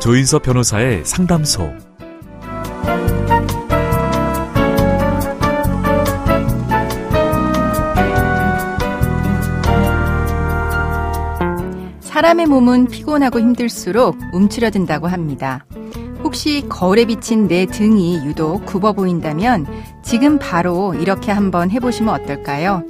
조인섭 변호사의 상담소. 사람의 몸은 피곤하고 힘들수록 움츠려든다고 합니다. 혹시 거울에 비친 내 등이 유독 굽어 보인다면 지금 바로 이렇게 한번 해보시면 어떨까요?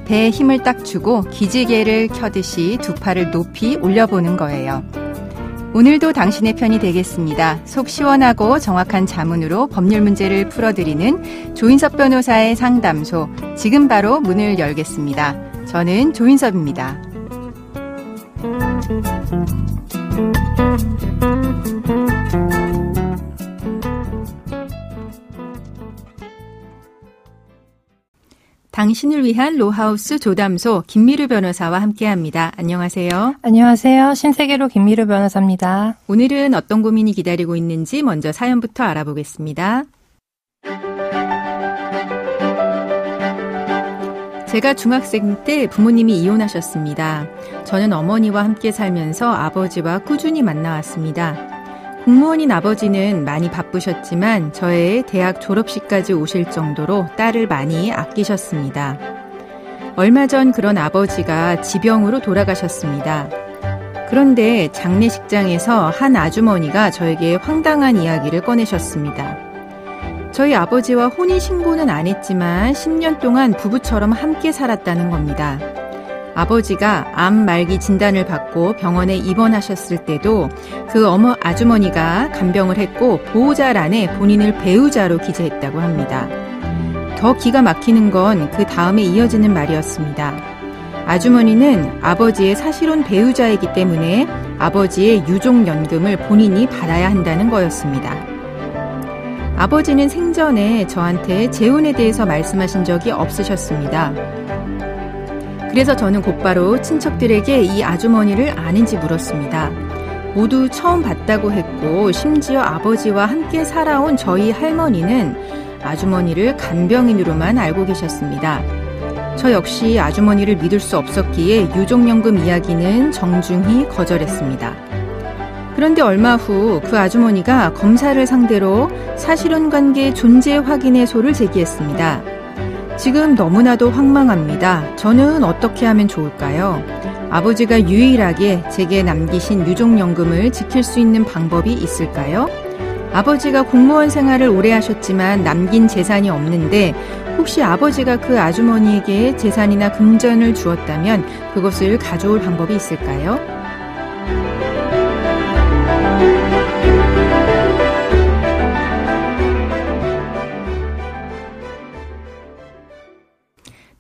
배에 힘을 딱 주고 기지개를 켜듯이 두 팔을 높이 올려보는 거예요. 오늘도 당신의 편이 되겠습니다. 속 시원하고 정확한 자문으로 법률 문제를 풀어드리는 조인섭 변호사의 상담소, 지금 바로 문을 열겠습니다. 저는 조인섭입니다. 당신을 위한 로하우스 조담소 김미루 변호사와 함께합니다. 안녕하세요. 안녕하세요. 신세계로 김미루 변호사입니다. 오늘은 어떤 고민이 기다리고 있는지 먼저 사연부터 알아보겠습니다. 제가 중학생 때 부모님이 이혼하셨습니다. 저는 어머니와 함께 살면서 아버지와 꾸준히 만나왔습니다. 공무원인 아버지는 많이 바쁘셨지만 저의 대학 졸업식까지 오실 정도로 딸을 많이 아끼셨습니다. 얼마 전 그런 아버지가 지병으로 돌아가셨습니다. 그런데 장례식장에서 한 아주머니가 저에게 황당한 이야기를 꺼내셨습니다. 저희 아버지와 혼인신고는 안 했지만 10년 동안 부부처럼 함께 살았다는 겁니다. 아버지가 암 말기 진단을 받고 병원에 입원하셨을 때도 그 아주머니가 간병을 했고 보호자란에 본인을 배우자로 기재했다고 합니다. 더 기가 막히는 건 그 다음에 이어지는 말이었습니다. 아주머니는 아버지의 사실혼 배우자이기 때문에 아버지의 유족연금을 본인이 받아야 한다는 거였습니다. 아버지는 생전에 저한테 재혼에 대해서 말씀하신 적이 없으셨습니다. 그래서 저는 곧바로 친척들에게 이 아주머니를 아는지 물었습니다. 모두 처음 봤다고 했고 심지어 아버지와 함께 살아온 저희 할머니는 아주머니를 간병인으로만 알고 계셨습니다. 저 역시 아주머니를 믿을 수 없었기에 유족연금 이야기는 정중히 거절했습니다. 그런데 얼마 후 그 아주머니가 검사를 상대로 사실혼 관계 존재 확인의 소를 제기했습니다. 지금 너무나도 황망합니다. 저는 어떻게 하면 좋을까요? 아버지가 유일하게 제게 남기신 유족연금을 지킬 수 있는 방법이 있을까요? 아버지가 공무원 생활을 오래 하셨지만 남긴 재산이 없는데 혹시 아버지가 그 아주머니에게 재산이나 금전을 주었다면 그것을 가져올 방법이 있을까요?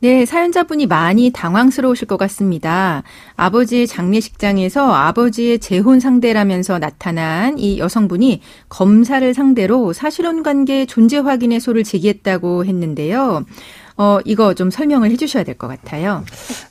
네, 사연자분이 많이 당황스러우실 것 같습니다. 아버지의 장례식장에서 아버지의 재혼 상대라면서 나타난 이 여성분이 검사를 상대로 사실혼 관계 존재 확인의 소를 제기했다고 했는데요. 이거 좀 설명을 해주셔야 될 것 같아요.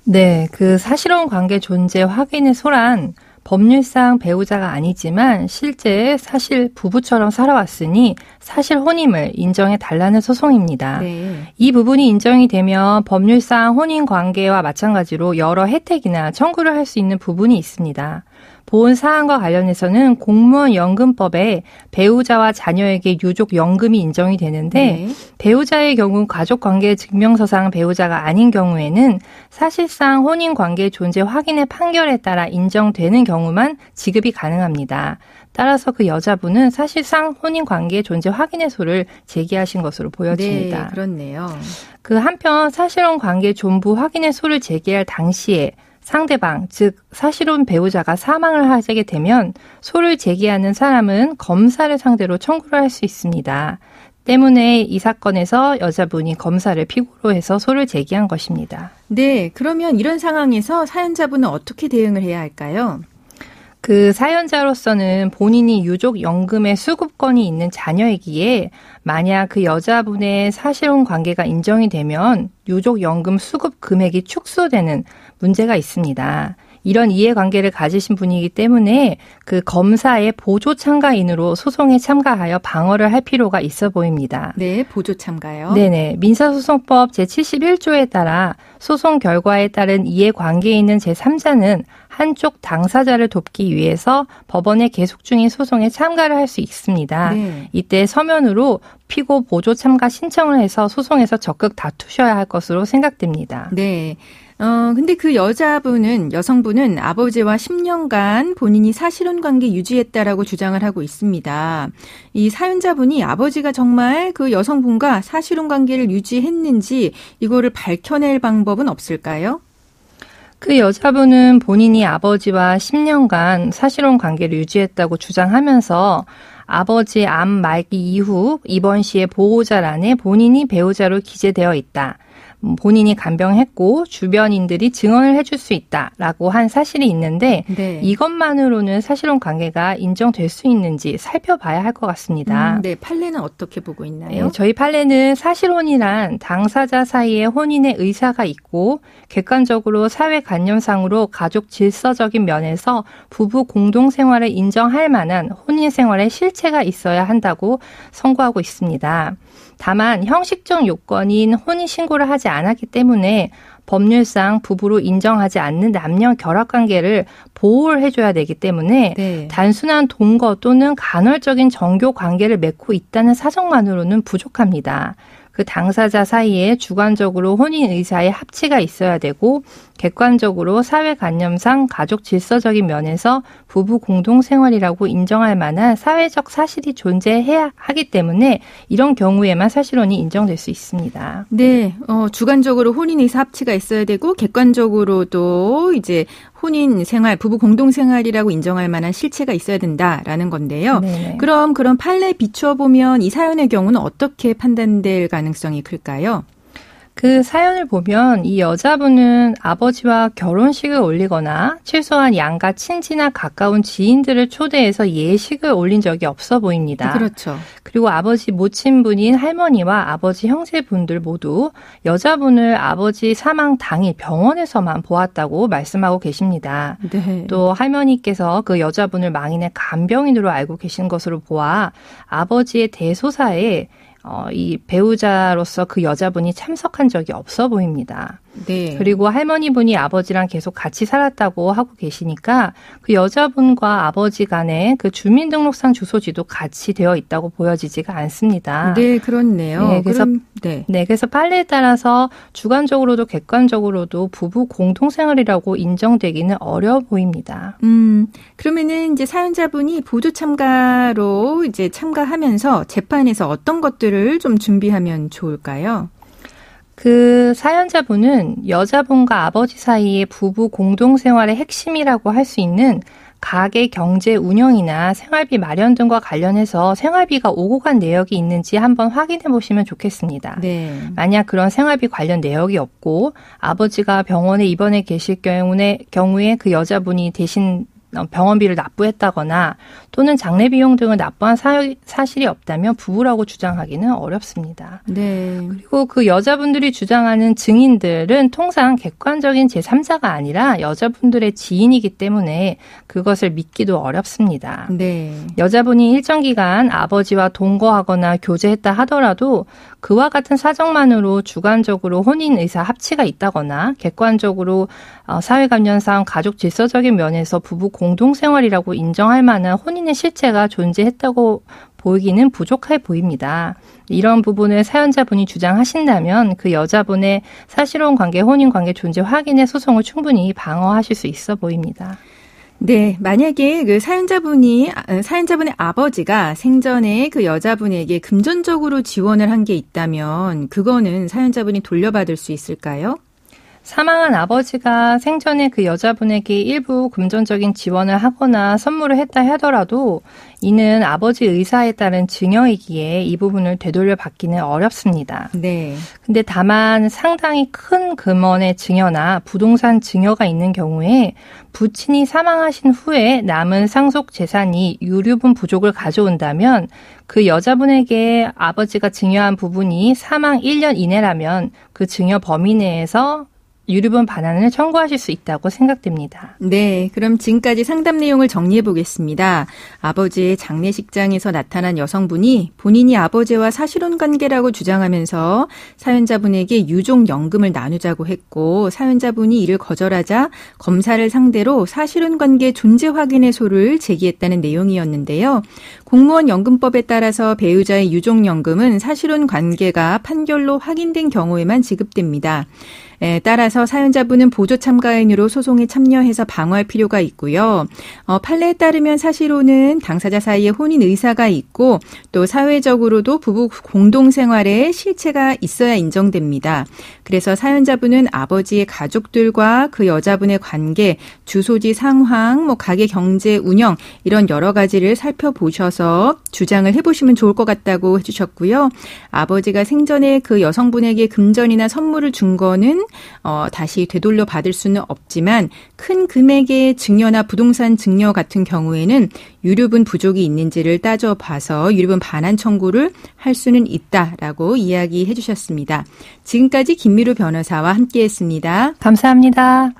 네, 그 사실혼 관계 존재 확인의 소란 법률상 배우자가 아니지만 실제 사실 부부처럼 살아왔으니 사실 혼임을 인정해 달라는 소송입니다. 네. 이 부분이 인정이 되면 법률상 혼인 관계와 마찬가지로 여러 혜택이나 청구를 할 수 있는 부분이 있습니다. 본 사안과 관련해서는 공무원연금법에 배우자와 자녀에게 유족연금이 인정이 되는데 배우자의 경우 가족관계 증명서상 배우자가 아닌 경우에는 사실상 혼인관계 존재 확인의 판결에 따라 인정되는 경우만 지급이 가능합니다. 따라서 그 여자분은 사실상 혼인관계 존재 확인의 소를 제기하신 것으로 보여집니다. 네, 그렇네요. 그 한편 사실혼 관계 존부 확인의 소를 제기할 당시에 상대방, 즉 사실혼 배우자가 사망을 하게 되면 소를 제기하는 사람은 검사를 상대로 청구를 할 수 있습니다. 때문에 이 사건에서 여자분이 검사를 피고로 해서 소를 제기한 것입니다. 네, 그러면 이런 상황에서 사연자분은 어떻게 대응을 해야 할까요? 그 사연자로서는 본인이 유족연금의 수급권이 있는 자녀이기에 만약 그 여자분의 사실혼 관계가 인정이 되면 유족연금 수급 금액이 축소되는 문제가 있습니다. 이런 이해관계를 가지신 분이기 때문에 그 검사의 보조 참가인으로 소송에 참가하여 방어를 할 필요가 있어 보입니다. 네, 보조 참가요. 네네. 민사소송법 제71조에 따라 소송 결과에 따른 이해관계에 있는 제3자는 한쪽 당사자를 돕기 위해서 법원에 계속 중인 소송에 참가를 할 수 있습니다. 네. 이때 서면으로 피고 보조 참가 신청을 해서 소송에서 적극 다투셔야 할 것으로 생각됩니다. 네. 근데 그 여성분은 아버지와 10년간 본인이 사실혼 관계 유지했다라고 주장을 하고 있습니다. 이 사연자분이 아버지가 정말 그 여성분과 사실혼 관계를 유지했는지 이거를 밝혀낼 방법은 없을까요? 그 여자분은 본인이 아버지와 10년간 사실혼 관계를 유지했다고 주장하면서 아버지 암 말기 이후 입원시의 보호자란에 본인이 배우자로 기재되어 있다. 본인이 간병했고 주변인들이 증언을 해줄 수 있다라고 한 사실이 있는데 네. 이것만으로는 사실혼 관계가 인정될 수 있는지 살펴봐야 할 것 같습니다. 네, 판례는 어떻게 보고 있나요? 네, 저희 판례는 사실혼이란 당사자 사이에 혼인의 의사가 있고 객관적으로 사회관념상으로 가족 질서적인 면에서 부부 공동생활을 인정할 만한 혼인생활의 실체가 있어야 한다고 선고하고 있습니다. 다만 형식적 요건인 혼인신고를 하지 않았기 때문에 법률상 부부로 인정하지 않는 남녀 결합관계를 보호를 해줘야 되기 때문에 네. 단순한 동거 또는 간헐적인 정교 관계를 맺고 있다는 사정만으로는 부족합니다. 그 당사자 사이에 주관적으로 혼인 의사의 합치가 있어야 되고 객관적으로 사회관념상 가족 질서적인 면에서 부부 공동생활이라고 인정할 만한 사회적 사실이 존재해야 하기 때문에 이런 경우에만 사실혼이 인정될 수 있습니다. 네, 주관적으로 혼인 의사 합치가 있어야 되고 객관적으로도 이제 혼인 생활, 부부 공동생활이라고 인정할 만한 실체가 있어야 된다라는 건데요. 네네. 그럼 그런 판례에 비추어 보면 이 사연의 경우는 어떻게 판단될 가능성이 클까요? 그 사연을 보면 이 여자분은 아버지와 결혼식을 올리거나 최소한 양가 친지나 가까운 지인들을 초대해서 예식을 올린 적이 없어 보입니다. 그렇죠. 그리고 아버지 모친분인 할머니와 아버지 형제분들 모두 여자분을 아버지 사망 당일 병원에서만 보았다고 말씀하고 계십니다. 네. 또 할머니께서 그 여자분을 망인의 간병인으로 알고 계신 것으로 보아 아버지의 대소사에 이 배우자로서 그 여자분이 참석한 적이 없어 보입니다. 네. 그리고 할머니분이 아버지랑 계속 같이 살았다고 하고 계시니까 그 여자분과 아버지 간에 그 주민등록상 주소지도 같이 되어 있다고 보여지지가 않습니다. 네, 그렇네요. 네, 그래서 그래서 판례에 따라서 주관적으로도 객관적으로도 부부 공동생활이라고 인정되기는 어려워 보입니다. 그러면은 이제 사연자분이 보조 참가로 이제 참가하면서 재판에서 어떤 것들을 좀 준비하면 좋을까요? 그 사연자분은 여자분과 아버지 사이의 부부 공동생활의 핵심이라고 할 수 있는 가계 경제 운영이나 생활비 마련 등과 관련해서 생활비가 오고 간 내역이 있는지 한번 확인해 보시면 좋겠습니다. 네. 만약 그런 생활비 관련 내역이 없고 아버지가 병원에 입원해 계실 경우에 그 여자분이 대신 병원비를 납부했다거나 또는 장례 비용 등을 납부한 사실이 없다면 부부라고 주장하기는 어렵습니다. 네. 그리고 그 여자분들이 주장하는 증인들은 통상 객관적인 제3자가 아니라 여자분들의 지인이기 때문에 그것을 믿기도 어렵습니다. 네. 여자분이 일정 기간 아버지와 동거하거나 교제했다 하더라도 그와 같은 사정만으로 주관적으로 혼인 의사 합치가 있다거나 객관적으로 사회관념상 가족 질서적인 면에서 부부 공동생활이라고 인정할 만한 혼인의 실체가 존재했다고 보이기는 부족해 보입니다. 이런 부분을 사연자분이 주장하신다면 그 여자분의 사실혼 관계, 혼인 관계 존재 확인의 소송을 충분히 방어하실 수 있어 보입니다. 네, 만약에 그 사연자분의 아버지가 생전에 그 여자분에게 금전적으로 지원을 한 게 있다면 그거는 사연자분이 돌려받을 수 있을까요? 사망한 아버지가 생전에 그 여자분에게 일부 금전적인 지원을 하거나 선물을 했다 하더라도 이는 아버지 의사에 따른 증여이기에 이 부분을 되돌려 받기는 어렵습니다. 네. 근데 다만 상당히 큰 금원의 증여나 부동산 증여가 있는 경우에 부친이 사망하신 후에 남은 상속 재산이 유류분 부족을 가져온다면 그 여자분에게 아버지가 증여한 부분이 사망 1년 이내라면 그 증여 범위 내에서 유류분 반환을 청구하실 수 있다고 생각됩니다. 네, 그럼 지금까지 상담 내용을 정리해 보겠습니다. 아버지의 장례식장에서 나타난 여성분이 본인이 아버지와 사실혼 관계라고 주장하면서 사연자분에게 유족연금을 나누자고 했고, 사연자분이 이를 거절하자 검사를 상대로 사실혼 관계 존재 확인의 소를 제기했다는 내용이었는데요. 공무원 연금법에 따라서 배우자의 유족연금은 사실혼 관계가 판결로 확인된 경우에만 지급됩니다. 따라서 사연자분은 보조 참가인으로 소송에 참여해서 방어할 필요가 있고요. 판례에 따르면 사실혼은 당사자 사이에 혼인 의사가 있고 또 사회적으로도 부부 공동생활에 실체가 있어야 인정됩니다. 그래서 사연자분은 아버지의 가족들과 그 여자분의 관계, 주소지 상황, 가게 경제 운영 이런 여러 가지를 살펴보셔서 주장을 해보시면 좋을 것 같다고 해주셨고요. 아버지가 생전에 그 여성분에게 금전이나 선물을 준 거는 다시 되돌려 받을 수는 없지만 큰 금액의 증여나 부동산 증여 같은 경우에는 유류분 부족이 있는지를 따져봐서 유류분 반환 청구를 할 수는 있다라고 이야기해 주셨습니다. 지금까지 김미루 변호사와 함께했습니다. 감사합니다.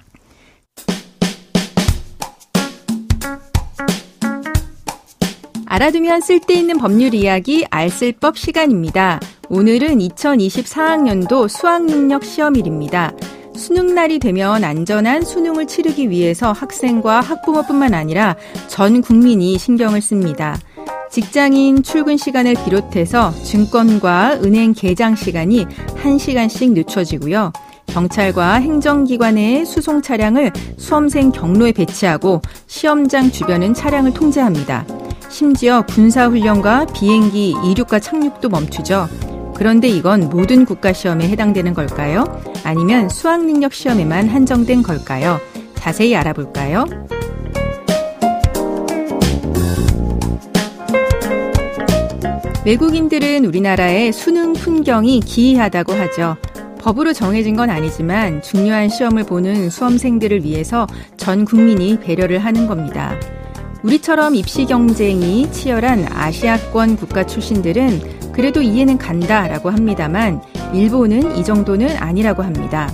알아두면 쓸데있는 법률 이야기 알쓸법 시간입니다. 오늘은 2024학년도 수학능력 시험일입니다. 수능날이 되면 안전한 수능을 치르기 위해서 학생과 학부모뿐만 아니라 전 국민이 신경을 씁니다. 직장인 출근 시간을 비롯해서 증권과 은행 개장 시간이 1시간씩 늦춰지고요. 경찰과 행정기관의 수송 차량을 수험생 경로에 배치하고 시험장 주변은 차량을 통제합니다. 심지어 군사훈련과 비행기 이륙과 착륙도 멈추죠. 그런데 이건 모든 국가시험에 해당되는 걸까요? 아니면 수학능력 시험에만 한정된 걸까요? 자세히 알아볼까요? 외국인들은 우리나라의 수능 풍경이 기이하다고 하죠. 법으로 정해진 건 아니지만 중요한 시험을 보는 수험생들을 위해서 전 국민이 배려를 하는 겁니다. 우리처럼 입시 경쟁이 치열한 아시아권 국가 출신들은 그래도 이해는 간다라고 합니다만 일본은 이 정도는 아니라고 합니다.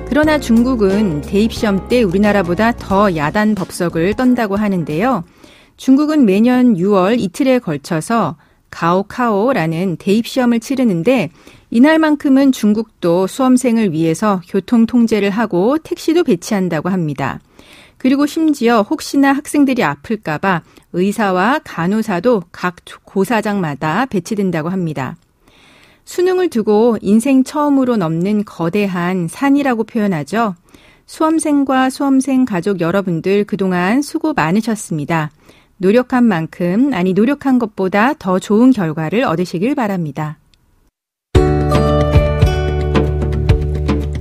그러나 중국은 대입시험 때 우리나라보다 더 야단 법석을 떤다고 하는데요. 중국은 매년 6월 이틀에 걸쳐서 가오카오라는 대입시험을 치르는데 이날만큼은 중국도 수험생을 위해서 교통 통제를 하고 택시도 배치한다고 합니다. 그리고 심지어 혹시나 학생들이 아플까봐 의사와 간호사도 각 고사장마다 배치된다고 합니다. 수능을 두고 인생 처음으로 넘는 거대한 산이라고 표현하죠. 수험생과 수험생 가족 여러분들 그동안 수고 많으셨습니다. 노력한 만큼, 아니 노력한 것보다 더 좋은 결과를 얻으시길 바랍니다.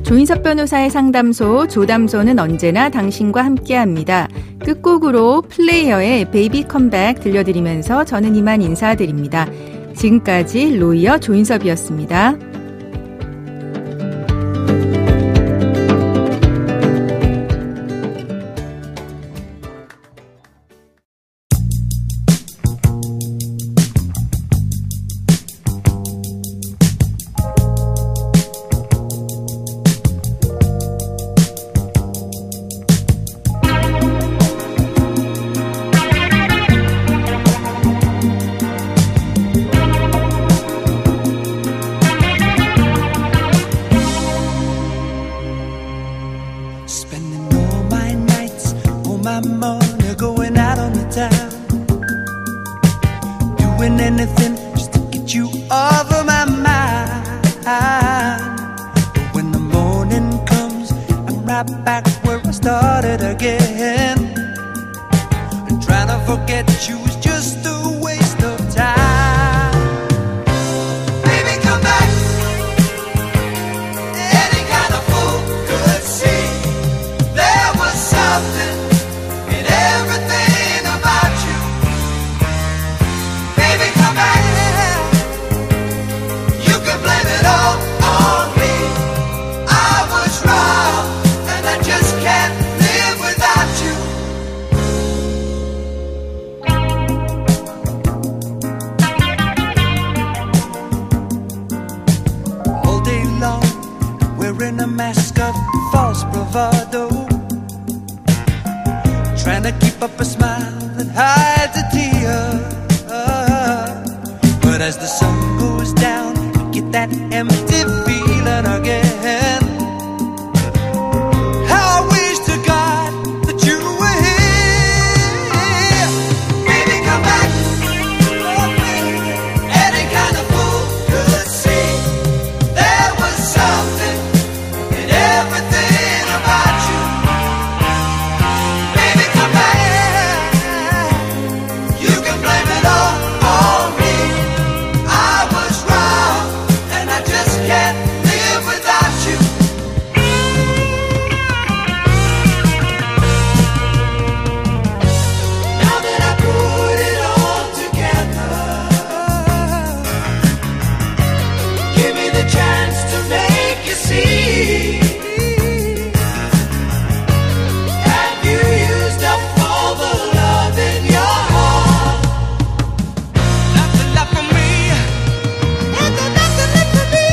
조인섭 변호사의 상담소, 조담소는 언제나 당신과 함께합니다. 끝곡으로 플레이어의 베이비 컴백 들려드리면서 저는 이만 인사드립니다. 지금까지 로이어 조인섭이었습니다. Wearing a mask of false bravado, trying to keep up a smile that hides a tear. But as the sun goes down, you get that empty feeling again. How I wish to God that you were here. Baby, come back. Oh, baby. Any kind of fool could see there was something in everything about you. Baby, come back. You can blame it all on me. I was wrong, and I just can't live without you. Now that I put it all together, give me the chance to make you see. Have you used up all the love in your heart? Nothing left for me. There's nothing left for me.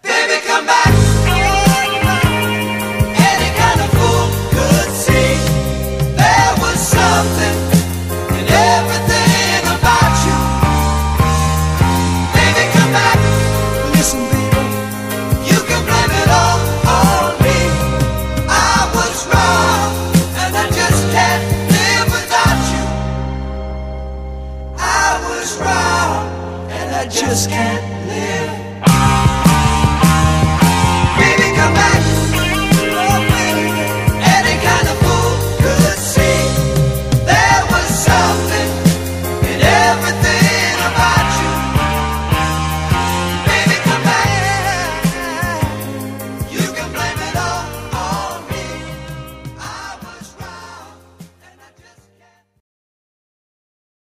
Baby, come back. Any kind of fool could see there was something in everything about you. Baby, come back. Listen, baby, you can blame it all on me. I was wrong, and I just can't live without you. I was wrong, and I just can't live